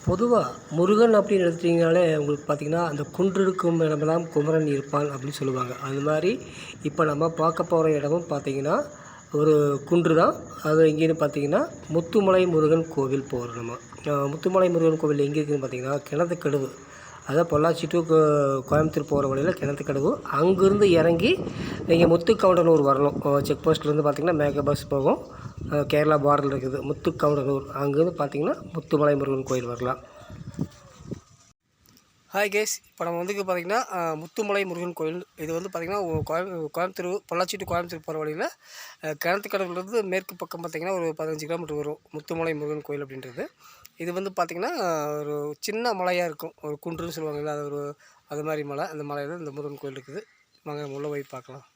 பொதுவாக முருகன் அப்படின்னு எடுத்துட்டிங்கனாலே உங்களுக்கு பார்த்திங்கன்னா, அந்த குன்றிருக்கும் இடமெல்லாம் குமரன் இருப்பான் அப்படின்னு சொல்லுவாங்க. அது மாதிரி இப்போ நம்ம பார்க்க போகிற இடமும் பார்த்திங்கன்னா, ஒரு குன்று தான். அது எங்கேன்னு பார்த்தீங்கன்னா, முத்துமலை முருகன் கோவில் போகிறோம் நம்ம. முத்துமலை முருகன் கோவில் எங்கே இருக்குதுன்னு பார்த்தீங்கன்னா, கிணத்துக்கடவு. அதான் பொள்ளாச்சி டு கோயம்புத்தூர் போகிற வழியில் கிணத்துக்கடவு. அங்கேருந்து இறங்கி நீங்கள் முத்துக்கவுண்டனூர் வரணும். செக் போஸ்ட்லேருந்து பார்த்தீங்கன்னா மேக பஸ் போகும். கேரளா பார்டரில் இருக்குது முத்துக்கவுண்டனூர். அங்கேருந்து பார்த்தீங்கன்னா முத்துமலை முருகன் கோயில் வரலாம். ஹாய் கேஸ், இப்போ நம்ம வந்து பார்த்திங்கன்னா முத்துமலை முருகன் கோயில். இது வந்து பார்த்திங்கன்னா கோயம்புத்தூர் பொள்ளாச்சி டு கோயம்புத்தூர் போகிற வழியில் கிணத்துக்கடவுலேருந்து மேற்கு பக்கம் பார்த்திங்கன்னா ஒரு 15 கிலோமீட்டர் வரும் முத்துமலை முருகன் கோயில் அப்படின்றது. இது வந்து பார்த்திங்கன்னா ஒரு சின்ன மலையாக இருக்கும், ஒரு குன்றுன்னு சொல்லுவாங்கல்ல, அது மாதிரி மலை. அந்த மலையில் இந்த முருகன் கோயில் இருக்குது. வாங்க உள்ளே போய் பார்க்கலாம்.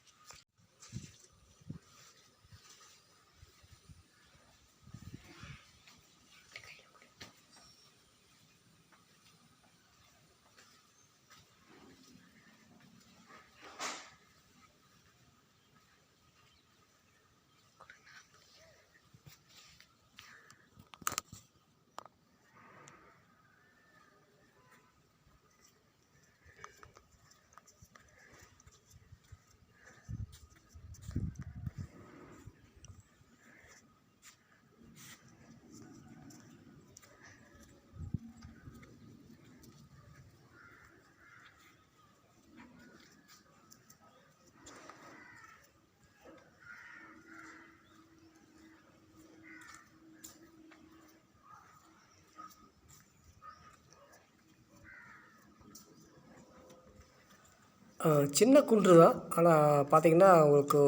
சின்ன குன்று தான். ஆனால் பார்த்திங்கன்னா உங்களுக்கு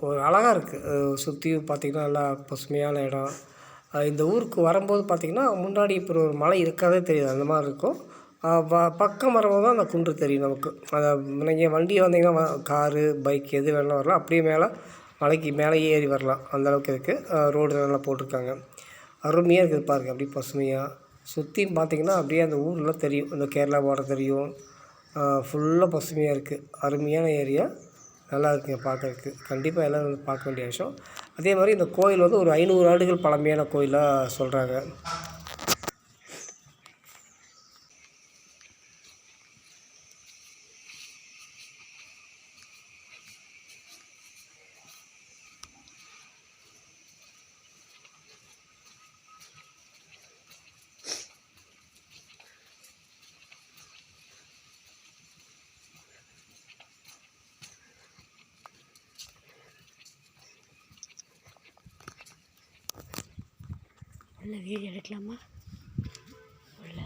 ஒரு அழகாக இருக்குது. சுற்றியும் பார்த்திங்கன்னா நல்லா பசுமையான இடம். இந்த ஊருக்கு வரும்போது பார்த்திங்கன்னா முன்னாடி இப்போ ஒரு மலை இருக்காதே தெரியாது, அந்த மாதிரி இருக்கும். பக்கம் வரும்போது தான் அந்த குன்று தெரியும் நமக்கு. அதை நீங்கள் வண்டி வந்தீங்கன்னா காரு பைக் எது வேணாலும் வரலாம். அப்படியே மலைக்கு மேலே ஏறி வரலாம், அந்தளவுக்கு இருக்குது. ரோடு நல்லா போட்டிருக்காங்க. அருமையாக இருக்குது பாருங்கள். அப்படியே பசுமையாக சுற்றியும் பார்த்திங்கன்னா அப்படியே அந்த ஊரெலாம் தெரியும். இந்த கேரளா பார்டர் தெரியும். ஃபுல்லாக பசுமையாக இருக்குது. அருமையான ஏரியா, நல்லா இருக்குங்க பார்க்கறதுக்கு. கண்டிப்பாக எல்லோரும் வந்து பார்க்க வேண்டிய விஷயம். அதே மாதிரி இந்த கோயில் வந்து ஒரு 500 ஆண்டுகள் பழமையான கோயிலாக சொல்கிறாங்க. உள்ள வீடியோ எடுக்கலாமா? உள்ள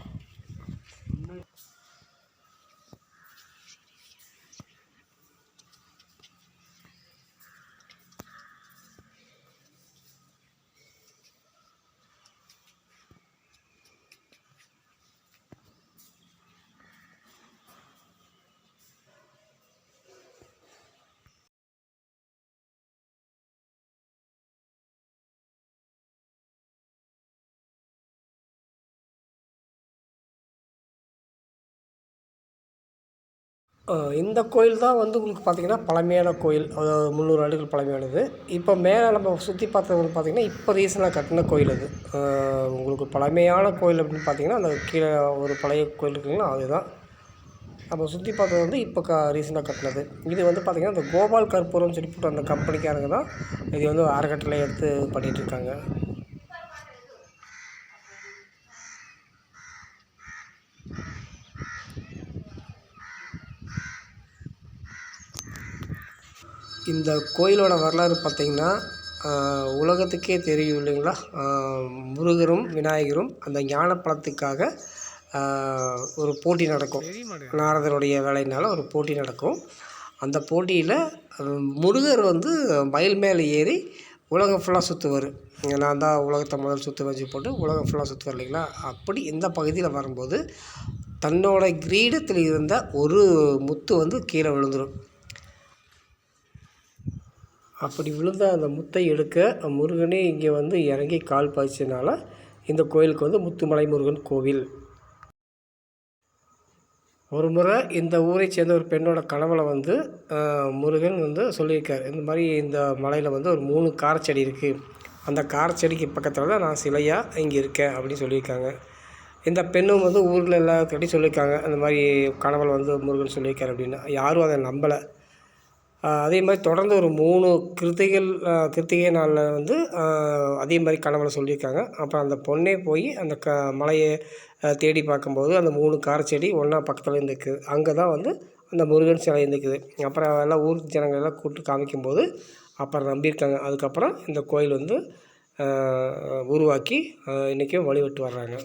இந்த கோயில் தான் வந்து உங்களுக்கு பார்த்திங்கன்னா பழமையான கோயில். அதாவது 300 ஆண்டுகள் பழமையானது. இப்போ மேலே நம்ம சுற்றி பார்த்தது வந்து பார்த்திங்கன்னா இப்போ ரீசெண்டாக கட்டின கோயில் அது. உங்களுக்கு பழமையான கோயில் அப்படின்னு பார்த்திங்கன்னா அந்த கீழே ஒரு பழைய கோயில் இருக்குங்களா, அதுதான். நம்ம சுற்றி பார்த்தது வந்து இப்போ ரீசெண்டாக கட்டினது. இது வந்து பார்த்திங்கன்னா இந்த கோபால் கற்பூரம்னு சொல்லி போட்டு அந்த கம்பெனிக்காரங்க தான் இது வந்து அறக்கட்டளை எடுத்து பண்ணிகிட்ருக்காங்க. இந்த கோயிலோட வரலாறு பார்த்திங்கன்னா உலகத்துக்கே தெரியும் இல்லைங்களா. முருகரும் விநாயகரும் அந்த ஞானப்பழத்துக்காக ஒரு போட்டி நடக்கும். நாரதருடைய வேலையினால் ஒரு போட்டி நடக்கும். அந்த போட்டியில் முருகர் வந்து மயில் மேலே ஏறி உலகம் ஃபுல்லாக சுற்றுவார். நான் தான் உலகத்தை முதல் சுற்றுவேன்னு போட்டு உலகம் ஃபுல்லாக சுற்றுவார் இல்லைங்களா. அப்படி இந்த பகுதியில் வரும்போது தன்னோட கிரீடத்தில் இருந்த ஒரு முத்து வந்து கீழே விழுந்துடும். அப்படி விழுந்த அந்த முத்தை எடுக்க முருகனே இங்கே வந்து இறங்கி கால் பாய்ச்சதுனால இந்த கோயிலுக்கு வந்து முத்துமலை முருகன் கோவில். ஒரு முறை இந்த ஊரை சேர்ந்த ஒரு பெண்ணோட கனவுல வந்து முருகன் வந்து சொல்லியிருக்கார், இந்த மாதிரி இந்த மலையில் வந்து ஒரு 3 காரச்செடி இருக்குது, அந்த காரச்செடிக்கு பக்கத்தில் தான் நான் சிலையாக இங்கே இருக்கேன் அப்படின்னு சொல்லியிருக்காங்க. இந்த பெண்ணும் வந்து ஊரில் எல்லாத்துக்கிட்டையும் சொல்லியிருக்காங்க, அந்த மாதிரி கனவுல வந்து முருகன் சொல்லியிருக்காரு அப்படின்னு. யாரும் அதை நம்பலை. அதே மாதிரி தொடர்ந்து ஒரு 3 கிருத்திகை நாளில் வந்து அதே மாதிரி கனவுல சொல்லியிருக்காங்க. அப்புறம் அந்த பொண்ணே போய் அந்த மலையை தேடி பார்க்கும்போது அந்த 3 காரச்செடி ஒன்றா பக்கத்தில் இருந்துக்குது. அங்கே தான் வந்து அந்த முருகன் சிலை இருந்துக்குது. அப்புறம் எல்லாம் ஊர் ஜனங்கள் எல்லாம் கூப்பிட்டு காமிக்கும்போது அப்புறம் நம்பியிருக்காங்க. அதுக்கப்புறம் இந்த கோயில் வந்து உருவாக்கி இன்றைக்கும் வழிபட்டு வர்றாங்க.